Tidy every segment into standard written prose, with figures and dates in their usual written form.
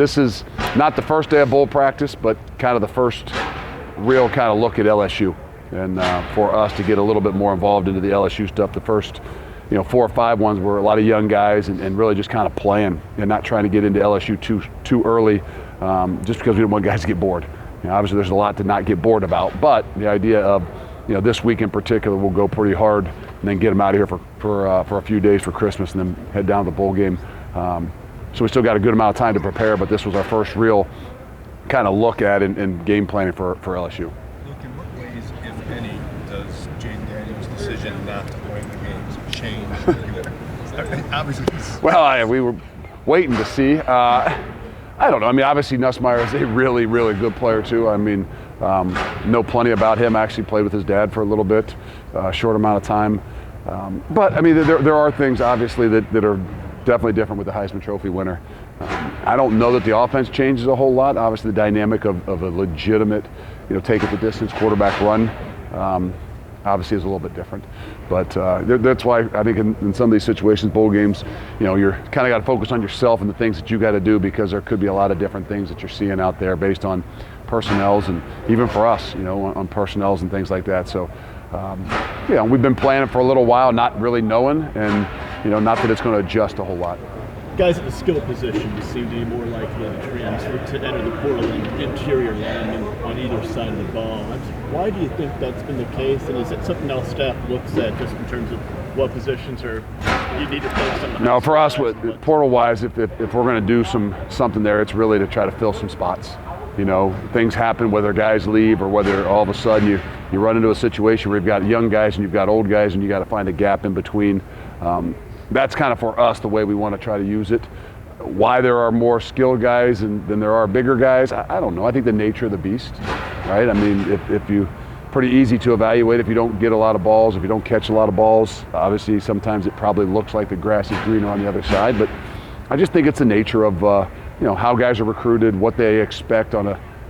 this is not the first day of bowl practice, but kind of the first real kind of look at LSU. And for us to get a little bit more involved into the LSU stuff, the first 4 or 5 ones were a lot of young guys and really just kind of playing and not trying to get into LSU too early, just because we didn't want guys to get bored. Obviously there's a lot to not get bored about, but the idea of this week in particular, we'll go pretty hard and then get them out of here for a few days for Christmas and then head down to the bowl game. So we still got a good amount of time to prepare, but this was our first real kind of look at and game planning for LSU. Look, in what ways, if any, does Jane Daniels' decision not to play in the games change? Obviously, well, we were waiting to see. I don't know. I mean, obviously Nussmeier is a really, really good player too. I mean, know plenty about him. Actually played with his dad for a little bit, short amount of time. But I mean, there are things obviously that are definitely different with the Heisman Trophy winner. I don't know that the offense changes a whole lot. Obviously, the dynamic of a legitimate, take it the distance quarterback run, obviously is a little bit different. But that's why I think in some of these situations, bowl games, you're kind of got to focus on yourself and the things that you got to do, because there could be a lot of different things that you're seeing out there based on personnels and even for us, on personnels and things like that. So, we've been planning for a little while, not really knowing, and not that it's going to adjust a whole lot. Guys at the skill position seem to be more likely to transfer to enter the portal than interior linemen on either side of the ball. Why do you think that's been the case, and is it something else staff looks at just in terms of what positions are you need to focus on? No, for us, portal-wise, if we're going to do something there, it's really to try to fill some spots. Things happen, whether guys leave or whether all of a sudden you run into a situation where you've got young guys and you've got old guys and you got to find a gap in between. That's kind of for us the way we want to try to use it. Why there are more skilled guys than there are bigger guys, I don't know. I think the nature of the beast, right? I mean, if you pretty easy to evaluate if you don't get a lot of balls, if you don't catch a lot of balls. Obviously, sometimes it probably looks like the grass is greener on the other side, but I just think it's the nature of how guys are recruited, what they expect on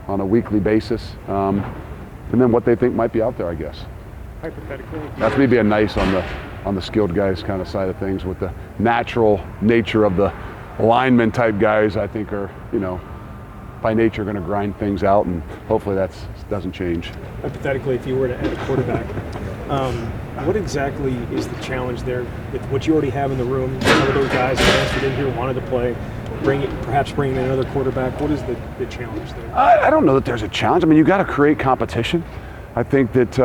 a weekly basis, and then what they think might be out there, I guess. Hypothetically, that's maybe a nice on the skilled guys kind of side of things. With the natural nature of the lineman type guys, I think are by nature going to grind things out, and hopefully that doesn't change. Hypothetically, if you were to add a quarterback, what exactly is the challenge there with what you already have in the room? Some of those guys transferred in here, wanted to play. Perhaps bringing in another quarterback. What is the challenge there? I don't know that there's a challenge. I mean, you got to create competition. I think that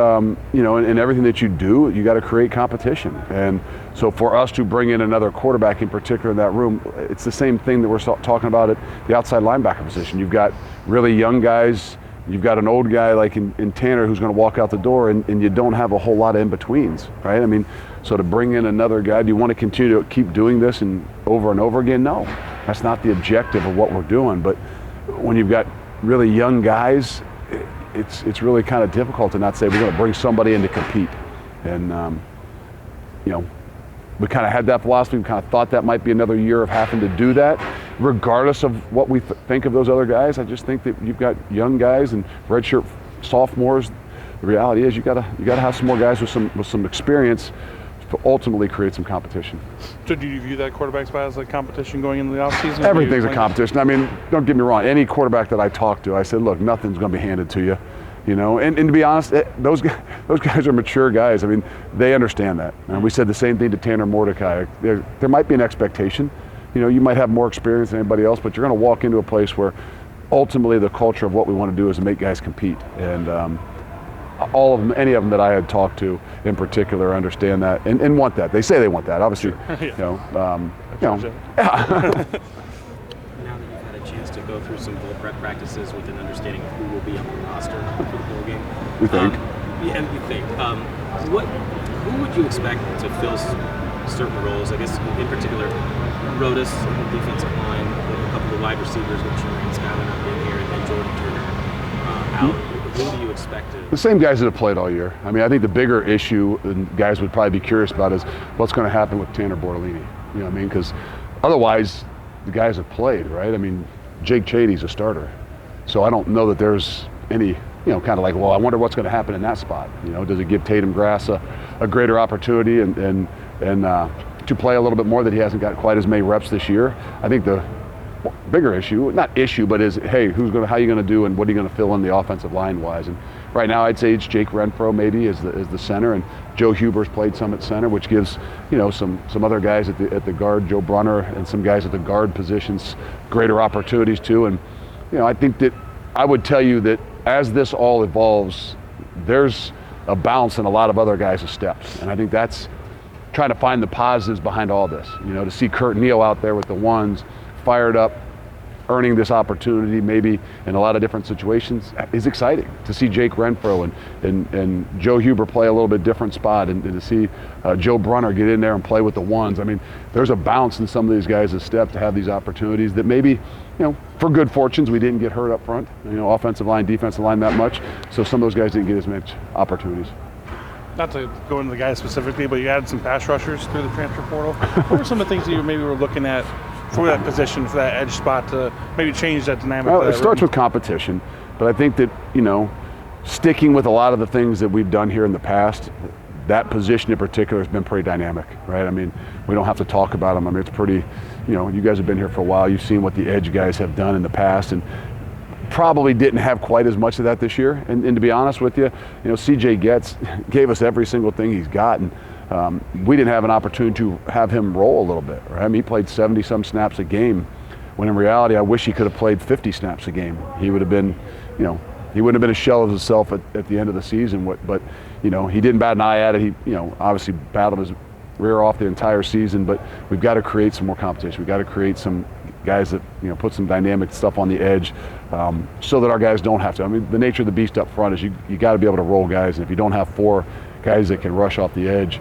in everything that you do, you got to create competition. And so for us to bring in another quarterback in particular in that room, it's the same thing that we're talking about at the outside linebacker position. You've got really young guys. You've got an old guy like in Tanner who's going to walk out the door, and you don't have a whole lot of in-betweens, right? I mean, so to bring in another guy, do you want to continue to keep doing this and over again? No, that's not the objective of what we're doing. But when you've got really young guys, it's really kind of difficult to not say we're going to bring somebody in to compete. And, we kind of had that philosophy. We kind of thought that might be another year of having to do that. Regardless of what we think of those other guys, I just think that you've got young guys and redshirt sophomores. The reality is you got to have some more guys with some experience to ultimately create some competition. So do you view that quarterback spot as like competition going into the offseason? Everything's a competition. I mean, don't get me wrong. Any quarterback that I talk to, I said, look, nothing's going to be handed to you. And to be honest, those guys are mature guys. I mean, they understand that. And we said the same thing to Tanner Mordecai. There might be an expectation. You might have more experience than anybody else, but you're going to walk into a place where ultimately the culture of what we want to do is to make guys compete. And all of them, any of them that I had talked to in particular, understand that and want that. They say they want that. Obviously, Now that you've had a chance to go through some bowl prep practices with an understanding of who will be on the roster for the bowl game, we think. Who would you expect to fill certain roles? I guess in particular, Rodas on the defensive line, a couple of wide receivers with Tremaine Skyler not being here, and then Jordan Turner out. Who do you expect to? The same guys that have played all year. I mean, I think the bigger issue and guys would probably be curious about is what's going to happen with Tanner Bortolini. You know what I mean? Because otherwise, the guys have played, right? I mean, Jake Chady's a starter. So I don't know that there's any, kind of like, well, I wonder what's going to happen in that spot. Does it give Tatum Grass a greater opportunity and to play a little bit more, that he hasn't got quite as many reps this year? I think the bigger issue, not issue, but is, hey, how are you going to do, and what are you going to fill in the offensive line wise? And right now, I'd say it's Jake Renfro maybe as the center, and Joe Huber's played some at center, which gives some other guys at the guard, Joe Brunner, and some guys at the guard positions greater opportunities too. And I think that I would tell you that as this all evolves, there's a bounce in a lot of other guys' steps, and I think that's trying to find the positives behind all this. To see Kurt Neal out there with the ones, fired up, earning this opportunity maybe in a lot of different situations is exciting. To see Jake Renfro and Joe Huber play a little bit different spot, and to see Joe Brunner get in there and play with the ones. I mean, there's a bounce in some of these guys' step to have these opportunities that maybe, for good fortunes, we didn't get hurt up front, offensive line, defensive line that much. So some of those guys didn't get as much opportunities. Not to go into the guys specifically, but you added some pass rushers through the transfer portal. What were some of the things that you maybe were looking at for that position, for that edge spot, to maybe change that dynamic? Well, it starts with competition, but I think that, sticking with a lot of the things that we've done here in the past, that position in particular has been pretty dynamic, right? I mean, we don't have to talk about them. I mean, it's pretty, you guys have been here for a while. You've seen what the edge guys have done in the past, and probably didn't have quite as much of that this year. And to be honest with you, CJ gave us every single thing he's got, and we didn't have an opportunity to have him roll a little bit, right? I mean, he played 70-some snaps a game, when in reality, I wish he could have played 50 snaps a game. He would have been, he wouldn't have been a shell of himself at the end of the season. But he didn't bat an eye at it. He, obviously battled his rear off the entire season. But we've got to create some more competition. We've got to create some guys that put some dynamic stuff on the edge, so that our guys don't have to. I mean, the nature of the beast up front is you got to be able to roll guys, and if you don't have 4 guys that can rush off the edge,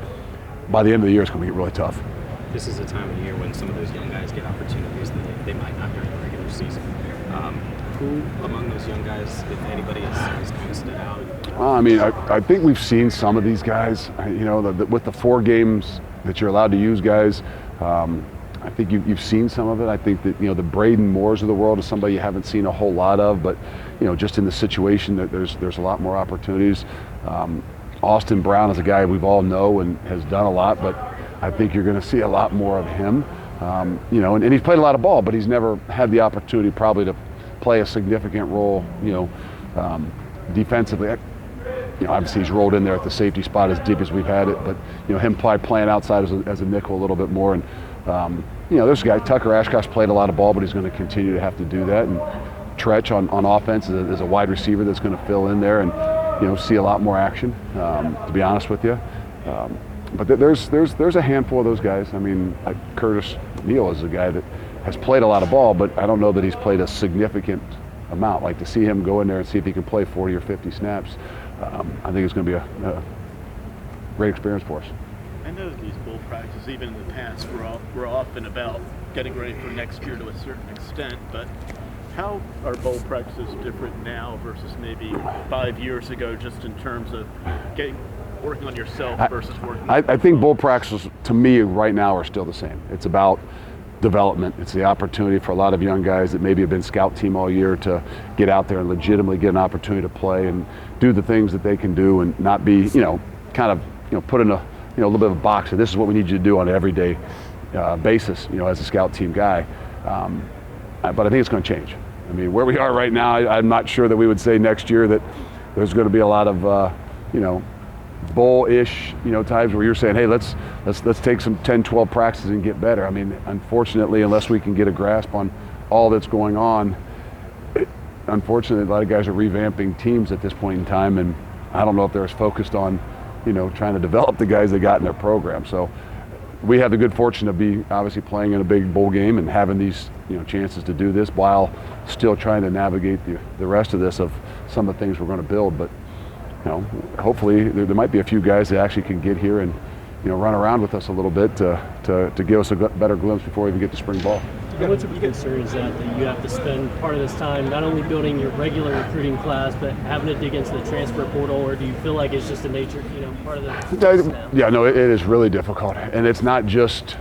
by the end of the year it's going to get really tough. This is a time of year when some of those young guys get opportunities that they might not during the regular season. Who among those young guys, if anybody, has kind of stood out? I mean, I think we've seen some of these guys, with the 4 games that you're allowed to use guys. I think you've seen some of it. I think that, the Braden Moores of the world is somebody you haven't seen a whole lot of, but, just in the situation that there's a lot more opportunities. Austin Brown is a guy we've all know and has done a lot, but I think you're going to see a lot more of him. And he's played a lot of ball, but he's never had the opportunity probably to play a significant role, defensively. Obviously he's rolled in there at the safety spot as deep as we've had it, but, him playing outside as a nickel a little bit more. And, there's a guy, Tucker Ashcroft's played a lot of ball, but he's going to continue to have to do that. And Tretch on offense is a wide receiver that's going to fill in there and, see a lot more action, to be honest with you. But there's a handful of those guys. I mean, like Curtis Neal is a guy that has played a lot of ball, but I don't know that he's played a significant amount. Like, to see him go in there and see if he can play 40 or 50 snaps, I think it's going to be a great experience for us. I know these bowl practices, even in the past, were often about getting ready for next year to a certain extent, but how are bowl practices different now versus maybe 5 years ago, just in terms of working on yourself versus working on I think bowl practices, to me, right now are still the same. It's about development. It's the opportunity for a lot of young guys that maybe have been scout team all year to get out there and legitimately get an opportunity to play and do the things that they can do, and not be, put in a little bit of a box. So this is what we need you to do on an everyday basis, as a scout team guy. But I think it's going to change. I mean, where we are right now, I'm not sure that we would say next year that there's going to be a lot of, bowl-ish, times where you're saying, hey, let's take some 10, 12 practices and get better. I mean, unfortunately, unless we can get a grasp on all that's going on, unfortunately, a lot of guys are revamping teams at this point in time, and I don't know if they're as focused on, trying to develop the guys they got in their program. So we have the good fortune of obviously playing in a big bowl game and having these, chances to do this while still trying to navigate the rest of this, of some of the things we're going to build. But, hopefully there might be a few guys that actually can get here and, run around with us a little bit to give us a better glimpse before we even get to spring ball. How much of a concern is that you have to spend part of this time not only building your regular recruiting class, but having to dig into the transfer portal, or do you feel like it's just a nature, part of the process now? Yeah, no, it is really difficult, and it's not just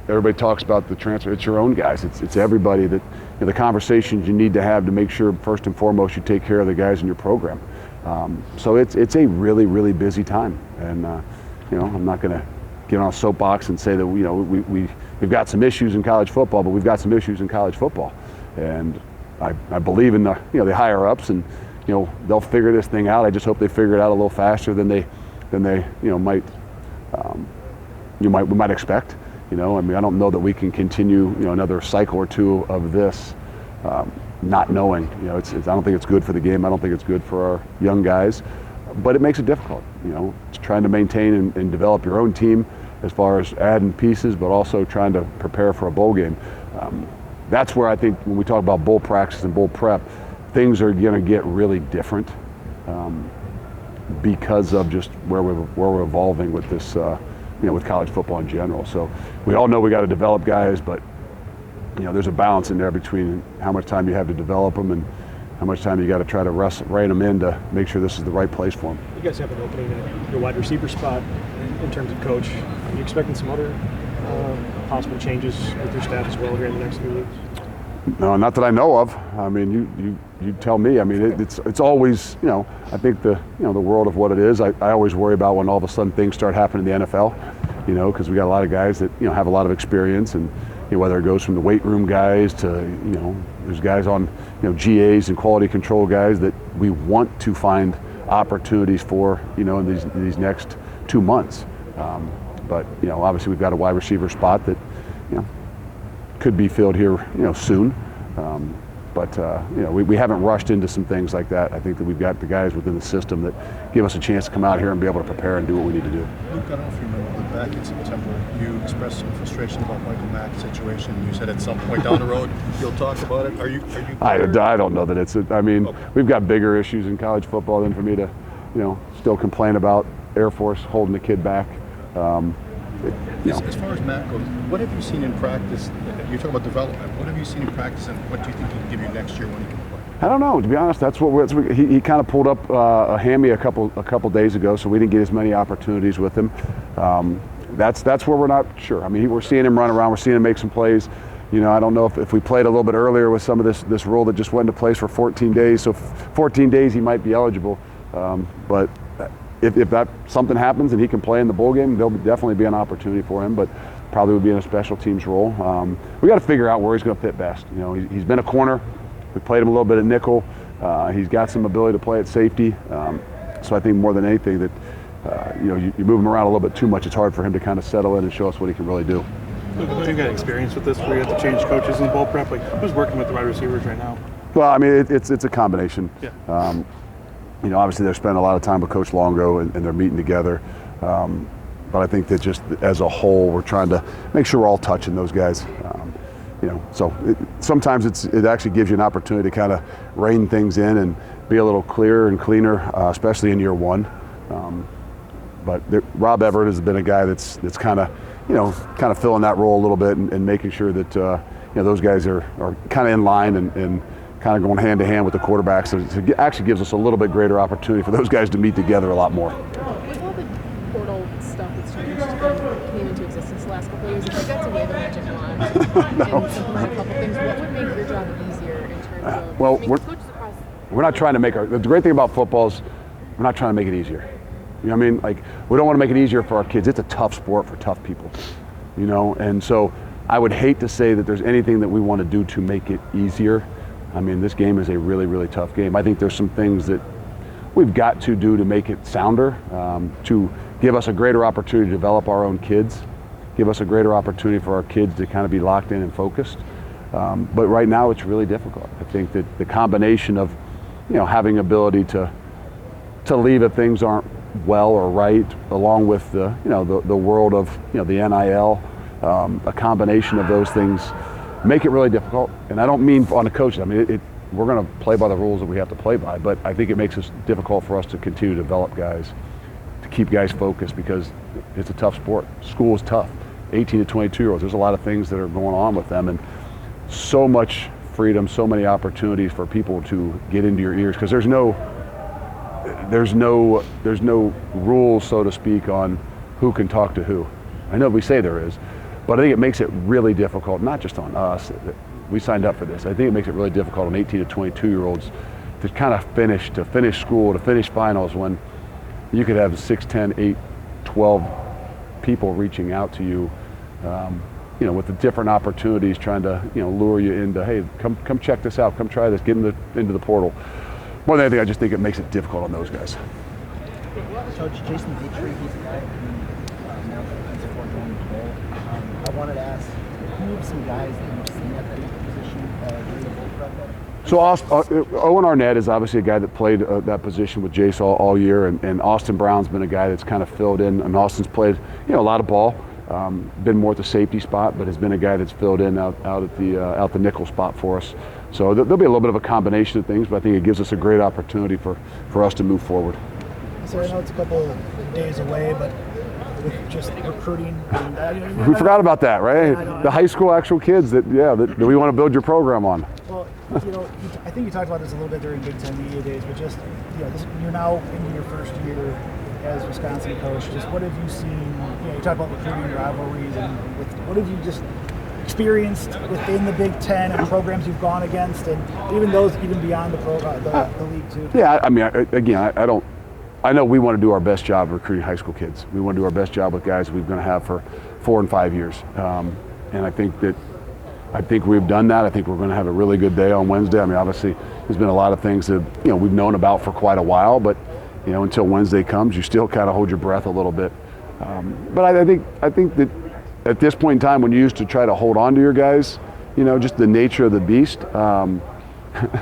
everybody talks about the transfer. It's your own guys. It's everybody that the conversations you need to have to make sure first and foremost you take care of the guys in your program. So it's a really, really busy time, and I'm not going to get on a soapbox and say that we we've got some issues in college football, but we've got some issues in college football. And I believe in the higher ups, and they'll figure this thing out. I just hope they figure it out a little faster than they might expect. I mean, I don't know that we can continue another cycle or two of this not knowing. I don't think it's good for the game. I don't think it's good for our young guys, but it makes it difficult. It's trying to maintain and develop your own team as far as adding pieces, but also trying to prepare for a bowl game. That's where I think when we talk about bowl practice and bowl prep, things are going to get really different because of just where we're evolving with this, with college football in general. So we all know we got to develop guys, but there's a balance in there between how much time you have to develop them and how much time you got to try to rein them in to make sure this is the right place for them. You guys have an opening at your wide receiver spot in terms of coach. Are you expecting some other possible changes with your staff as well here in the next few weeks? No, not that I know of. I mean, you tell me. I mean, it's always, I think the world of what it is. I always worry about when all of a sudden things start happening in the NFL, because we got a lot of guys that have a lot of experience, and whether it goes from the weight room guys to there's guys on GAs and quality control guys that we want to find opportunities for in these next 2 months. But obviously we've got a wide receiver spot that could be filled here soon. But we haven't rushed into some things like that. I think that we've got the guys within the system that give us a chance to come out here and be able to prepare and do what we need to do. Luke, I don't know if you remember, but back in September, you expressed some frustration about Michael Mack's situation. You said at some point down the road you'll talk about it. Are you? I don't know that it's. We've got bigger issues in college football than for me to, still complain about Air Force holding the kid back. As far as Matt goes, what have you seen in practice? You're talking about development. What have you seen in practice, and what do you think he can give you next year when he can play? I don't know. To be honest, he kind of pulled up a hammy a couple days ago, so we didn't get as many opportunities with him. That's where we're not sure. I mean, we're seeing him run around. We're seeing him make some plays. I don't know if we played a little bit earlier with some of this rule that just went into place for 14 days. So 14 days he might be eligible, but. If that something happens and he can play in the bowl game, there'll definitely be an opportunity for him, but probably would be in a special teams role. We got to figure out where he's going to fit best. He's been a corner. We played him a little bit at nickel. He's got some ability to play at safety. So I think more than anything that you move him around a little bit too much, it's hard for him to kind of settle in and show us what he can really do. You've got experience with this where you have to change coaches in bowl prep. Who's working with the wide receivers right now? Well, I mean, it's a combination. Yeah. Obviously they're spending a lot of time with Coach Longo and they're meeting together. But I think that just as a whole, we're trying to make sure we're all touching those guys. Sometimes it actually gives you an opportunity to kind of rein things in and be a little clearer and cleaner, especially in year one. But Rob Everett has been a guy that's kind of filling that role a little bit and making sure that those guys are kind of in line and kind of going hand to hand with the quarterbacks. So it actually gives us a little bit greater opportunity for those guys to meet together a lot more. With all the portal stuff that's came into existence the last couple of years, if you got to wave a magic wand and implement a couple things, what would make your job easier in terms of we're not trying to make the great thing about football is we're not trying to make it easier. We don't want to make it easier for our kids. It's a tough sport for tough people, and so I would hate to say that there's anything that we want to do to make it easier. I mean, this game is a really, really tough game. I think there's some things that we've got to do to make it sounder, to give us a greater opportunity to develop our own kids, give us a greater opportunity for our kids to kind of be locked in and focused. But right now it's really difficult. I think that the combination of, having ability to leave if things aren't well or right, along with the world of, the NIL, a combination of those things make it really difficult. And I don't mean on the coaches. I mean, we're going to play by the rules that we have to play by, but I think it makes it difficult for us to continue to develop guys, to keep guys focused, because it's a tough sport. School is tough. 18 to 22-year-olds, there's a lot of things that are going on with them, and so much freedom, so many opportunities for people to get into your ears, because there's no rules, so to speak, on who can talk to who. I know we say there is, but I think it makes it really difficult, not just on us. We signed up for this. I think it makes it really difficult on 18 to 22-year-olds to kind of finish school, to finish finals, when you could have 6, 10, 8, 12 people reaching out to you with the different opportunities, trying to lure you into, hey, come check this out, come try this, get into the portal. More than anything, I just think it makes it difficult on those guys. Coach Jason Dietrich, he's a guy who now defensive coordinator role. I wanted to ask, who are some guys that you've seen at that position during the Bull Prep? So Owen Arnett is obviously a guy that played that position with Jace all year, and Austin Brown's been a guy that's kind of filled in. And Austin's played a lot of ball, been more at the safety spot, but has been a guy that's filled in out at the nickel spot for us. So there'll be a little bit of a combination of things, but I think it gives us a great opportunity for us to move forward. So I know it's a couple of days away, but with just recruiting, we forgot about that, right? The high school actual kids that we want to build your program on. Well, I think you talked about this a little bit during Big Ten Media Days, but just you're now into your first year as Wisconsin coach. Just what have you seen? You talk about recruiting rivalries, and what have you just experienced within the Big Ten and programs you've gone against, and even beyond the league too? Yeah, I mean, I know we want to do our best job recruiting high school kids. We want to do our best job with guys we're going to have for 4 and 5 years. And I think we've done that. I think we're going to have a really good day on Wednesday. I mean, obviously, there's been a lot of things that we've known about for quite a while, but until Wednesday comes, you still kind of hold your breath a little bit. But I think that at this point in time, when you used to try to hold on to your guys, just the nature of the beast.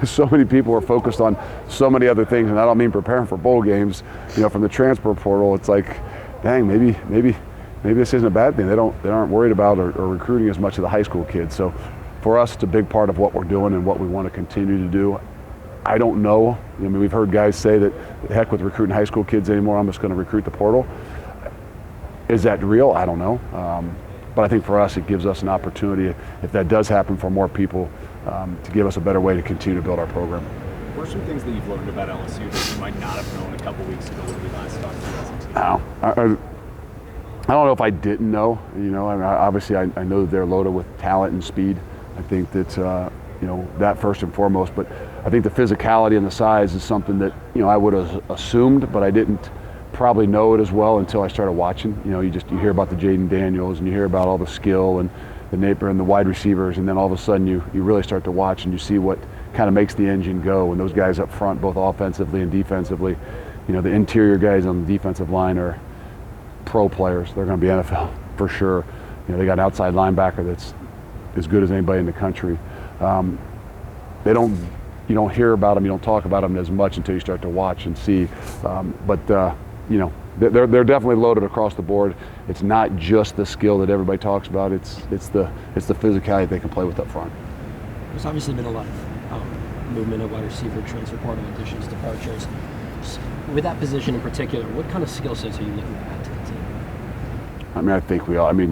So many people are focused on so many other things, and I don't mean preparing for bowl games. From the transfer portal, it's like, dang, maybe this isn't a bad thing. They aren't worried about or recruiting as much of the high school kids. So for us, it's a big part of what we're doing and what we want to continue to do. I don't know. I mean, we've heard guys say that heck with recruiting high school kids anymore. I'm just going to recruit the portal. Is that real? I don't know. But I think for us, it gives us an opportunity, if that does happen for more people, to give us a better way to continue to build our program. What are some things that you've learned about LSU that you might not have known a couple weeks ago when we last talked to you? I don't know if I didn't know. I mean, obviously, I know that they're loaded with talent and speed. I think that that first and foremost. But I think the physicality and the size is something that I would have assumed, but I didn't probably know it as well until I started watching. You hear about the Jaden Daniels and you hear about all the skill and the Napier and the wide receivers, and then all of a sudden you really start to watch and you see what kind of makes the engine go. And those guys up front, both offensively and defensively, the interior guys on the defensive line are pro players. They're going to be NFL for sure. They got an outside linebacker that's as good as anybody in the country. You don't hear about them, you don't talk about them as much until you start to watch and see. They're definitely loaded across the board. It's not just the skill that everybody talks about. It's the physicality they can play with up front. There's obviously been a lot of movement of wide receiver, transfer portal additions, departures. With that position in particular, what kind of skill sets are you looking to add to the team? I mean, I think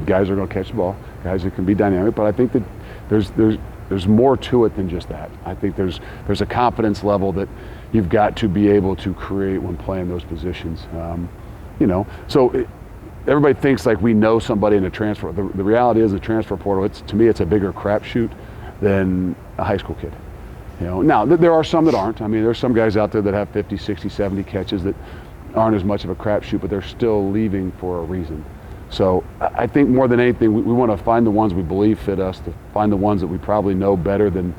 guys are going to catch the ball, guys that can be dynamic, but I think that there's more to it than just that. I think there's a confidence level that you've got to be able to create when playing those positions. Everybody thinks like we know somebody in a transfer. The reality is the transfer portal, to me, it's a bigger crapshoot than a high school kid. Now there are some that aren't. I mean, there's some guys out there that have 50, 60, 70 catches that aren't as much of a crapshoot, but they're still leaving for a reason. So I think more than anything, we want to find the ones we believe fit us, to find the ones that we probably know better than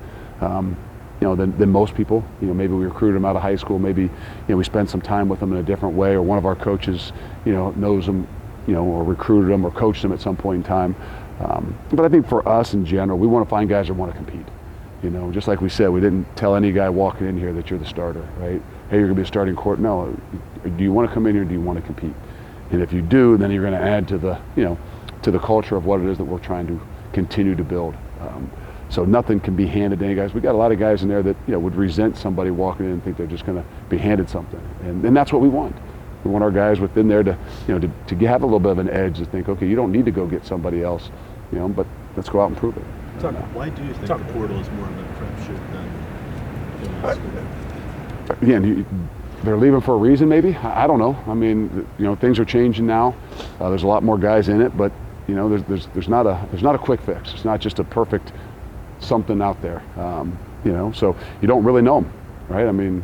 most people. Maybe we recruited them out of high school. Maybe we spent some time with them in a different way, or one of our coaches knows them, or recruited them or coached them at some point in time. But I think for us in general, we want to find guys that want to compete. Just like we said, we didn't tell any guy walking in here that you're the starter, right? Hey, you're going to be a starting court. No, do you want to come in here? Do you want to compete? And if you do, then you're going to add to the culture of what it is that we're trying to continue to build. So nothing can be handed to any guys. We got a lot of guys in there that would resent somebody walking in and think they're just going to be handed something, and that's what we want. We want our guys within there to have a little bit of an edge, to think, okay, you don't need to go get somebody else, but let's go out and prove it. Why do you think the portal is more of a crapshoot than again? They're leaving for a reason, maybe. I don't know. I mean, things are changing now. There's a lot more guys in it, but there's not a quick fix. It's not just a perfect something out there. So you don't really know them, right? I mean,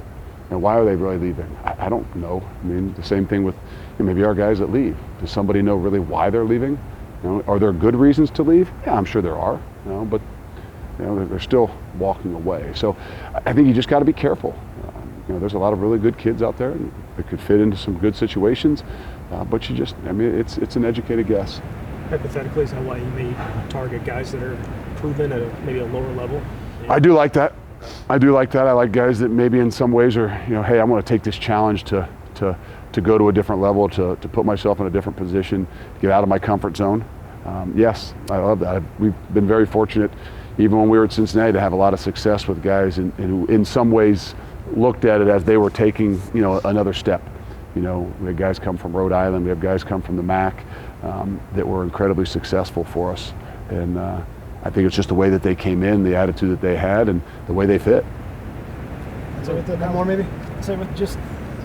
why are they really leaving? I don't know. I mean, the same thing with maybe our guys that leave. Does somebody know really why they're leaving? Are there good reasons to leave? Yeah, I'm sure there are. But they're still walking away. So I think you just got to be careful. There's a lot of really good kids out there that could fit into some good situations, but it's an educated guess. Hypothetically, is that why you may target guys that are proven at maybe a lower level? I do like that. I like guys that maybe in some ways are, hey, I want to take this challenge to go to a different level, to put myself in a different position, get out of my comfort zone. Yes, I love that. We've been very fortunate, even when we were at Cincinnati, to have a lot of success with guys who in some ways looked at it as they were taking, another step. We had guys come from Rhode Island, we have guys come from the MAC that were incredibly successful for us. And I think it's just the way that they came in, the attitude that they had, and the way they fit. So with the more maybe, say with just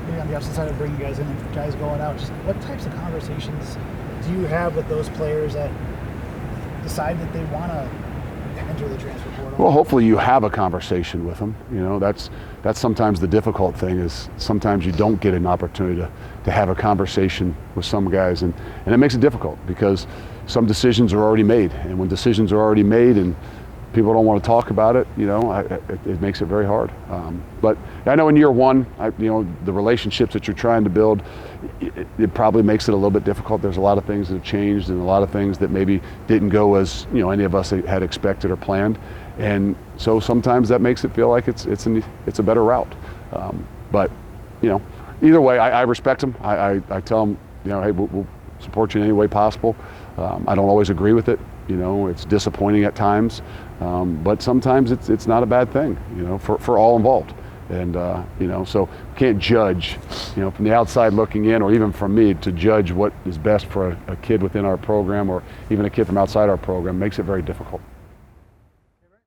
maybe on the opposite side of bringing guys in and guys going out, just what types of conversations do you have with those players that decide that they want to enter the transfer portal? Well, hopefully you have a conversation with them. That's sometimes the difficult thing, is sometimes you don't get an opportunity to have a conversation with some guys, and it makes it difficult because some decisions are already made, and when decisions are already made and people don't want to talk about it, it makes it very hard. But I know in year one, the relationships that you're trying to build, it probably makes it a little bit difficult. There's a lot of things that have changed and a lot of things that maybe didn't go as any of us had expected or planned, and so sometimes that makes it feel like it's a better route. But either way, I respect them. I tell them, hey, we'll support you in any way possible. I don't always agree with it. It's disappointing at times, but sometimes it's not a bad thing, for all involved. And, so can't judge, from the outside looking in, or even from me, to judge what is best for a kid within our program or even a kid from outside our program makes it very difficult.